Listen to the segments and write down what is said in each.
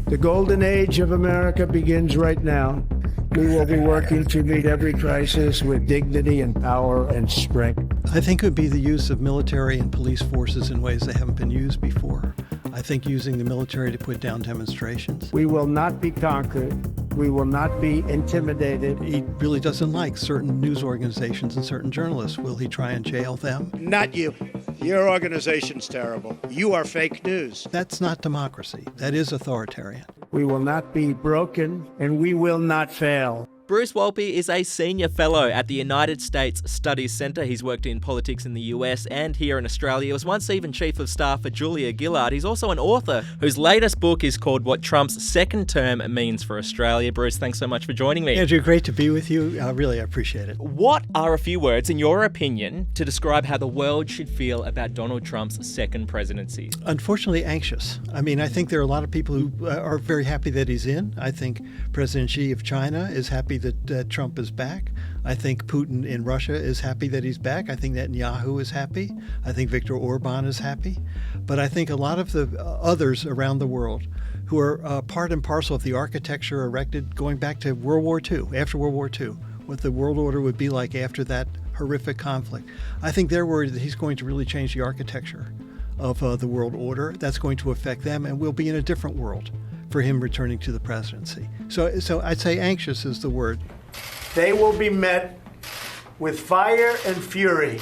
The golden age of America begins right now. We will be working to meet every crisis with dignity and power and strength. I think it would be the use of military and police forces in ways that haven't been used before. I think using the military to put down demonstrations. We will not be conquered. We will not be intimidated. He really doesn't like certain news organizations and certain journalists. Will he try and jail them? Not you. Your organization's terrible. You are fake news. That's not democracy. That is authoritarian. We will not be broken, and we will not fail. Bruce Wolpe is a senior fellow at the United States Studies Centre. He's worked in politics in the US and here in Australia. He was once even chief of staff for Julia Gillard. He's also an author whose latest book is called What Trump's Second Term Means for Australia. Bruce, thanks so much for joining me. Andrew, great to be with you. Really, I appreciate it. What are a few words, in your opinion, to describe how the world should feel about Donald Trump's second presidency? Unfortunately, anxious. I mean, I think there are a lot of people who are very happy that he's in. I think President Xi of China is happy that Trump is back. I think Putin in Russia is happy that he's back. I think Netanyahu is happy. I think Viktor Orbán is happy. But I think a lot of the others around the world who are part and parcel of the architecture erected going back to World War II, after World War II, what the world order would be like after that horrific conflict. I think they're worried that he's going to really change the architecture of the world order. That's going to affect them, and we'll be in a different world for him returning to the presidency. So I'd say anxious is the word. They will be met with fire and fury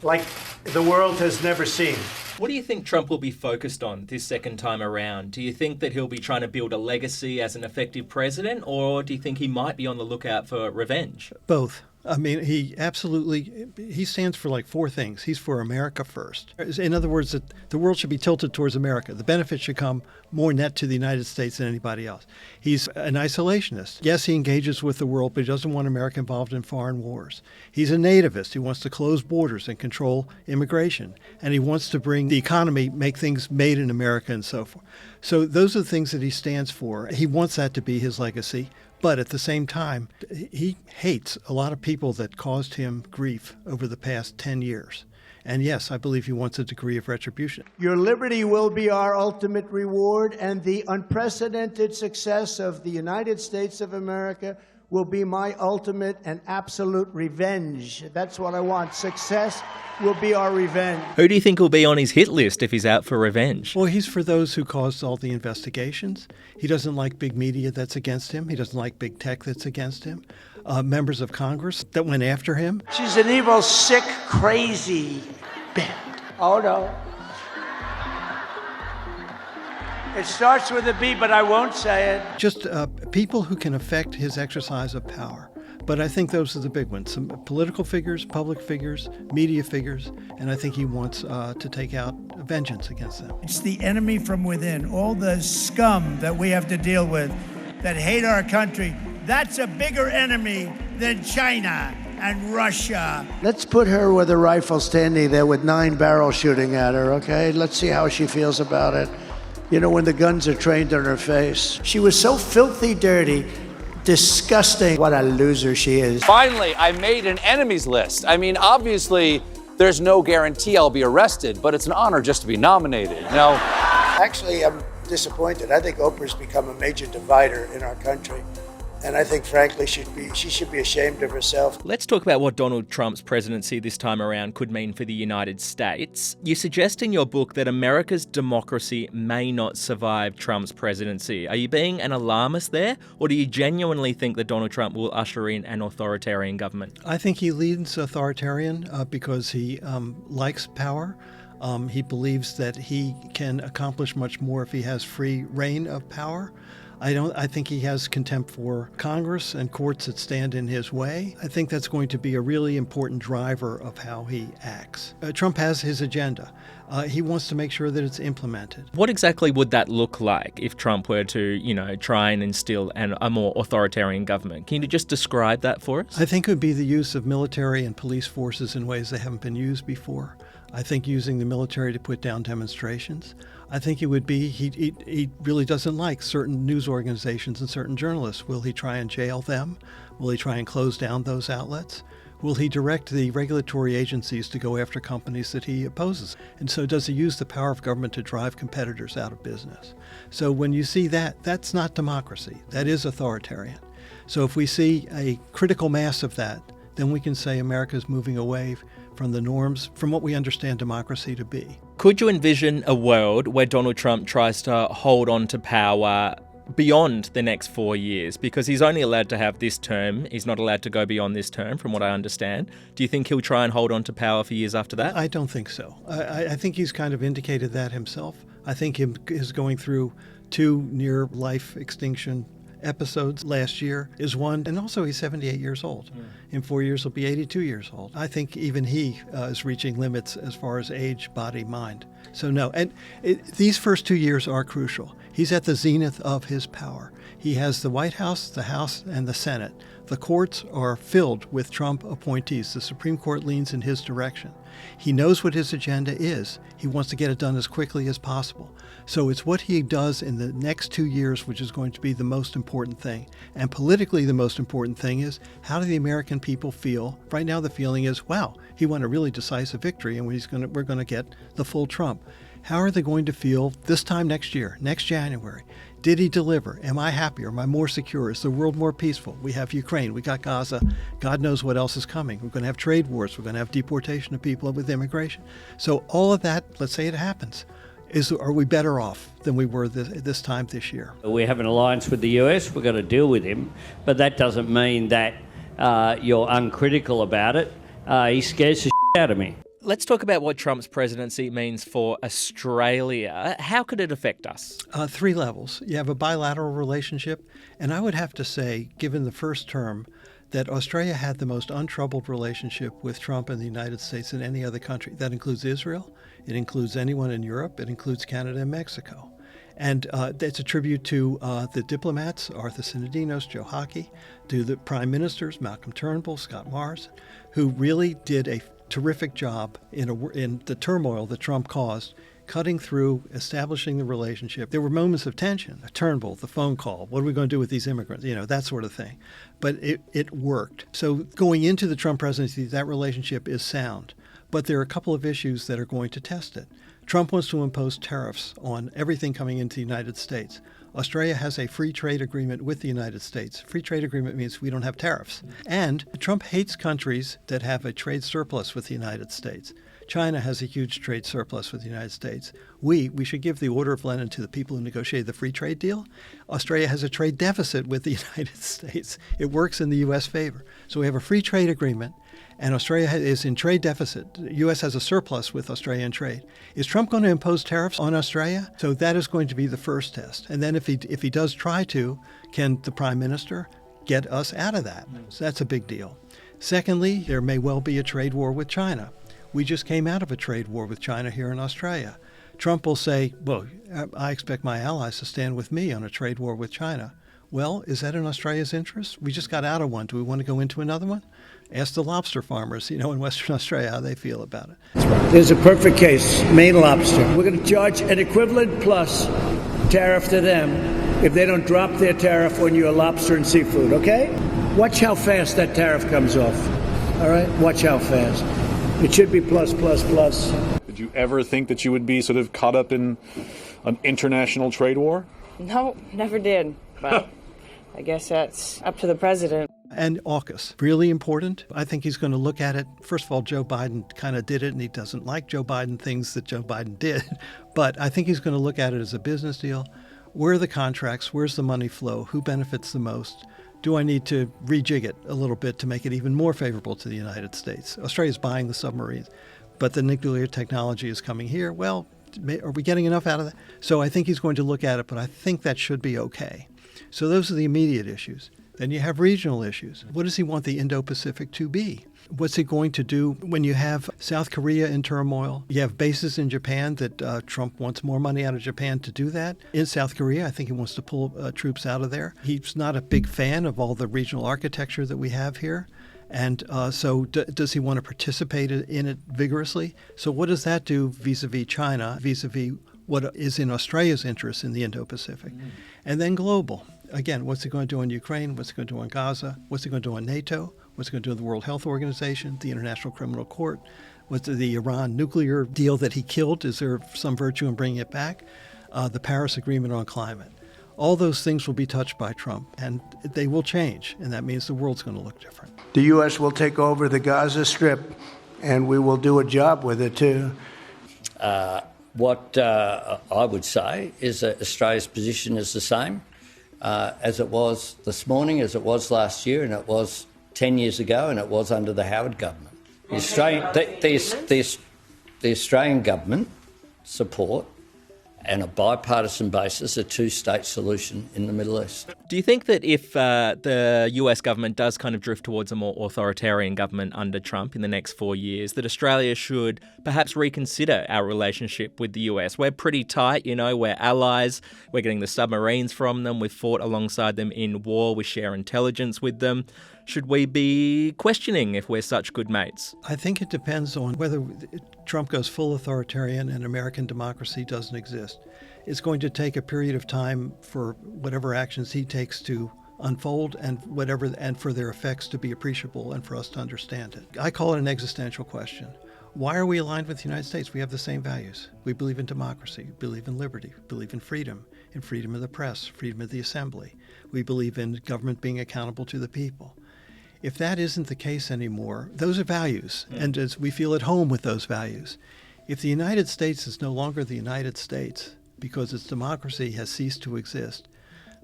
like the world has never seen. What do you think Trump will be focused on this second time around? Do you think that he'll be trying to build a legacy as an effective president, or do you think he might be on the lookout for revenge? Both. I mean, he stands for like four things. He's for America first. In other words, that the world should be tilted towards America. The benefit should come more net to the United States than anybody else. He's an isolationist. Yes, he engages with the world, but he doesn't want America involved in foreign wars. He's a nativist. He wants to close borders and control immigration. And he wants to bring the economy, make things made in America and so forth. So those are the things that he stands for. He wants that to be his legacy. But at the same time, he hates a lot of people that caused him grief over the past 10 years. And yes, I believe he wants a degree of retribution. Your liberty will be our ultimate reward, and the unprecedented success of the United States of America will be my ultimate and absolute revenge. That's what I want. Success will be our revenge. Who do you think will be on his hit list if he's out for revenge? Well, he's for those who caused all the investigations. He doesn't like big media that's against him. He doesn't like big tech that's against him. Members of Congress that went after him. She's an evil, sick, crazy bitch. Oh, no. It starts with a B, but I won't say it. Just people who can affect his exercise of power. But I think those are the big ones. Some political figures, public figures, media figures, and I think he wants to take out vengeance against them. It's the enemy from within, all the scum that we have to deal with that hate our country. That's a bigger enemy than China and Russia. Let's put her with a rifle standing there with 9 barrels shooting at her, okay? Let's see how she feels about it. You know, when the guns are trained on her face. She was so filthy dirty, disgusting. What a loser she is. Finally, I made an enemies list. I mean, obviously, there's no guarantee I'll be arrested, but it's an honor just to be nominated, you know? Actually, I'm disappointed. I think Oprah's become a major divider in our country. And I think, frankly, she should be ashamed of herself. Let's talk about what Donald Trump's presidency this time around could mean for the United States. You suggest in your book that America's democracy may not survive Trump's presidency. Are you being an alarmist there, or do you genuinely think that Donald Trump will usher in an authoritarian government? I think he leads authoritarian because he likes power. He believes that he can accomplish much more if he has free reign of power. I think he has contempt for Congress and courts that stand in his way. I think that's going to be a really important driver of how he acts. Trump has his agenda. He wants to make sure that it's implemented. What exactly would that look like if Trump were to, try and instill a more authoritarian government? Can you just describe that for us? I think it would be the use of military and police forces in ways that haven't been used before. I think using the military to put down demonstrations. I think it would be, he really doesn't like certain news organizations and certain journalists. Will he try and jail them? Will he try and close down those outlets? Will he direct the regulatory agencies to go after companies that he opposes? And so does he use the power of government to drive competitors out of business? So when you see that, that's not democracy. That is authoritarian. So if we see a critical mass of that, then we can say America is moving away from the norms, from what we understand democracy to be. Could you envision a world where Donald Trump tries to hold on to power beyond the next 4 years? Because he's only allowed to have this term. He's not allowed to go beyond this term, from what I understand. Do you think he'll try and hold on to power for years after that? I don't think so. I think he's kind of indicated that himself. I think him is going through 2 near-life extinction episodes last year is one, and also he's 78 years old. In 4 years, he'll be 82 years old. I think even he is reaching limits as far as age, body, mind. So no, and these first 2 years are crucial. He's at the zenith of his power. He has the White House, the House, and the Senate. The courts are filled with Trump appointees. The Supreme Court leans in his direction. He knows what his agenda is. He wants to get it done as quickly as possible. So it's what he does in the next 2 years which is going to be the most important thing. And politically, the most important thing is, how do the American people feel? Right now, the feeling is, wow, he won a really decisive victory, and we're going to get the full Trump. How are they going to feel this time next year, next January? Did he deliver? Am I happier? Am I more secure? Is the world more peaceful? We have Ukraine. We got Gaza. God knows what else is coming. We're going to have trade wars. We're going to have deportation of people with immigration. So all of that, let's say it happens, are we better off than we were this time this year? We have an alliance with the US. We've got to deal with him. But that doesn't mean that you're uncritical about it. He scares the shit out of me. Let's talk about what Trump's presidency means for Australia. How could it affect us? 3 levels. You have a bilateral relationship, and I would have to say, given the first term, that Australia had the most untroubled relationship with Trump and the United States than any other country. That includes Israel, it includes anyone in Europe, it includes Canada and Mexico. And it's a tribute to the diplomats, Arthur Sinodinos, Joe Hockey, to the prime ministers, Malcolm Turnbull, Scott Morrison, who really did a terrific job in the turmoil that Trump caused, cutting through, establishing the relationship. There were moments of tension, Turnbull, the phone call, what are we going to do with these immigrants, that sort of thing. But it worked. So going into the Trump presidency, that relationship is sound. But there are a couple of issues that are going to test it. Trump wants to impose tariffs on everything coming into the United States. Australia has a free trade agreement with the United States. Free trade agreement means we don't have tariffs. And Trump hates countries that have a trade surplus with the United States. China has a huge trade surplus with the United States. We should give the Order of Lenin to the people who negotiated the free trade deal. Australia has a trade deficit with the United States. It works in the U.S. favor. So we have a free trade agreement, and Australia is in trade deficit. The U.S. has a surplus with Australian trade. Is Trump going to impose tariffs on Australia? So that is going to be the first test. And then if he does try to, can the Prime Minister get us out of that? So that's a big deal. Secondly, there may well be a trade war with China. We just came out of a trade war with China here in Australia. Trump will say, well, I expect my allies to stand with me on a trade war with China. Well, is that in Australia's interest? We just got out of one. Do we want to go into another one? Ask the lobster farmers, in Western Australia, how they feel about it. There's a perfect case, Maine lobster. We're going to charge an equivalent plus tariff to them if they don't drop their tariff on your lobster and seafood, okay? Watch how fast that tariff comes off, all right? Watch how fast. It should be plus, plus, plus. Did you ever think that you would be sort of caught up in an international trade war? No, never did. But I guess that's up to the president. And AUKUS, really important. I think he's going to look at it. First of all, Joe Biden kind of did it, and he doesn't like Joe Biden things that Joe Biden did. But I think he's going to look at it as a business deal. Where are the contracts? Where's the money flow? Who benefits the most? Do I need to rejig it a little bit to make it even more favorable to the United States? Australia's buying the submarines, but the nuclear technology is coming here. Well, are we getting enough out of that? So I think he's going to look at it, but I think that should be okay. So those are the immediate issues. Then you have regional issues. What does he want the Indo-Pacific to be? What's he going to do when you have South Korea in turmoil? You have bases in Japan that Trump wants more money out of Japan to do that. In South Korea, I think he wants to pull troops out of there. He's not a big fan of all the regional architecture that we have here. And so does he want to participate in it vigorously? So what does that do vis-a-vis China, vis-a-vis what is in Australia's interest in the Indo-Pacific? And then global. Again, what's he going to do on Ukraine? What's he going to do on Gaza? What's he going to do on NATO? what's it going to do with the World Health Organization, the International Criminal Court, what's the Iran nuclear deal that he killed? Is there some virtue in bringing it back? The Paris Agreement on climate. All those things will be touched by Trump, and they will change, and that means the world's going to look different. The U.S. will take over the Gaza Strip, and we will do a job with it, too. What I would say is that Australia's position is the same as it was this morning, as it was last year, and it was 10 years ago, and it was under the Howard government. The Australian government support and a bipartisan basis, a two-state solution in the Middle East. Do you think that if the US government does kind of drift towards a more authoritarian government under Trump in the next 4 years, that Australia should perhaps reconsider our relationship with the US? We're pretty tight, we're allies, we're getting the submarines from them, we've fought alongside them in war, we share intelligence with them. Should we be questioning if we're such good mates? I think it depends on whether Trump goes full authoritarian and American democracy doesn't exist. It's going to take a period of time for whatever actions he takes to unfold and for their effects to be appreciable and for us to understand it. I call it an existential question. Why are we aligned with the United States? We have the same values. We believe in democracy, we believe in liberty, we believe in freedom of the press, freedom of the assembly. We believe in government being accountable to the people. If that isn't the case anymore, those are values, and as we feel at home with those values. If the United States is no longer the United States because its democracy has ceased to exist,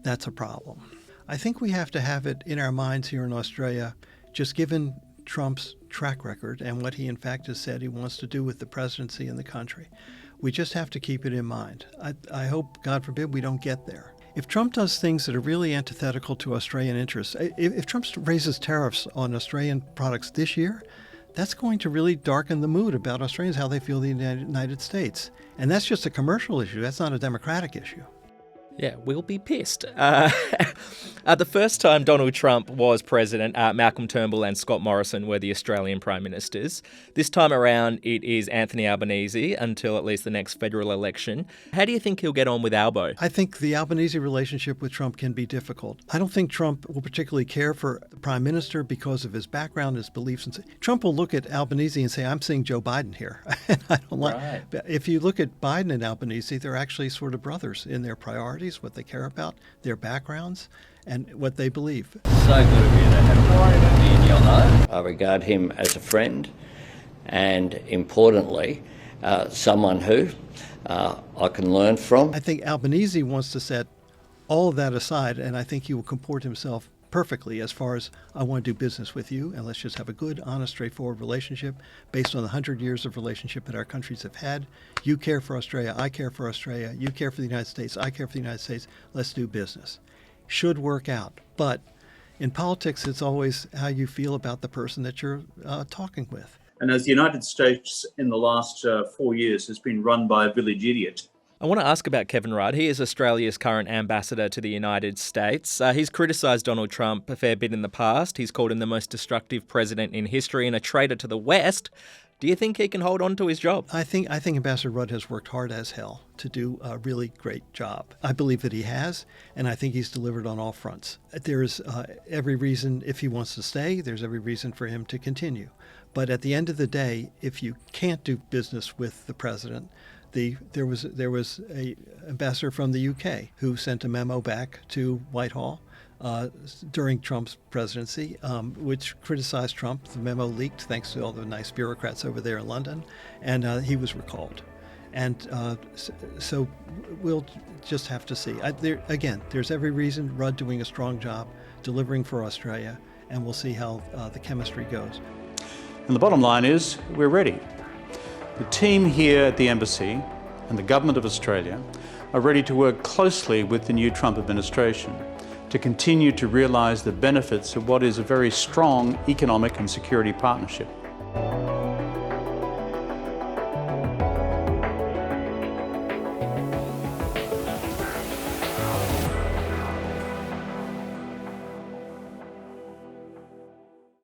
that's a problem. I think we have to have it in our minds here in Australia, just given Trump's track record and what he in fact has said he wants to do with the presidency and the country. We just have to keep it in mind. I hope, God forbid, we don't get there. If Trump does things that are really antithetical to Australian interests, if Trump raises tariffs on Australian products this year, that's going to really darken the mood about Australians, how they feel the United States. And that's just a commercial issue. That's not a democratic issue. Yeah, we'll be pissed. The first time Donald Trump was president, Malcolm Turnbull and Scott Morrison were the Australian prime ministers. This time around, it is Anthony Albanese until at least the next federal election. How do you think he'll get on with Albo? I think the Albanese relationship with Trump can be difficult. I don't think Trump will particularly care for the prime minister because of his background, his beliefs. Trump will look at Albanese and say, I'm seeing Joe Biden here. I don't like. If you look at Biden and Albanese, they're actually sort of brothers in their priorities, what they care about, their backgrounds, and what they believe. So good of you to have me in your life. I regard him as a friend and, importantly, someone who I can learn from. I think Albanese wants to set all of that aside, and I think he will comport himself perfectly as far as I want to do business with you, and let's just have a good, honest, straightforward relationship based on the 100 years of relationship that our countries have had. You care for Australia, I care for Australia, you care for the United States, I care for the United States, let's do business. Should work out. But in politics, it's always how you feel about the person that you're talking with. And as the United States in the last 4 years has been run by a village idiot. I want to ask about Kevin Rudd. He is Australia's current ambassador to the United States. He's criticised Donald Trump a fair bit in the past. He's called him the most destructive president in history and a traitor to the West. Do you think he can hold on to his job? I think Ambassador Rudd has worked hard as hell to do a really great job. I believe that he has, and I think he's delivered on all fronts. There's every reason, if he wants to stay, there's every reason for him to continue. But at the end of the day, if you can't do business with the president, there was a ambassador from the UK who sent a memo back to Whitehall during Trump's presidency, which criticized Trump. The memo leaked thanks to all the nice bureaucrats over there in London, and he was recalled. And so we'll just have to see. There's every reason Rudd doing a strong job, delivering for Australia, and we'll see how the chemistry goes. And the bottom line is, we're ready. The team here at the Embassy and the Government of Australia are ready to work closely with the new Trump administration to continue to realise the benefits of what is a very strong economic and security partnership.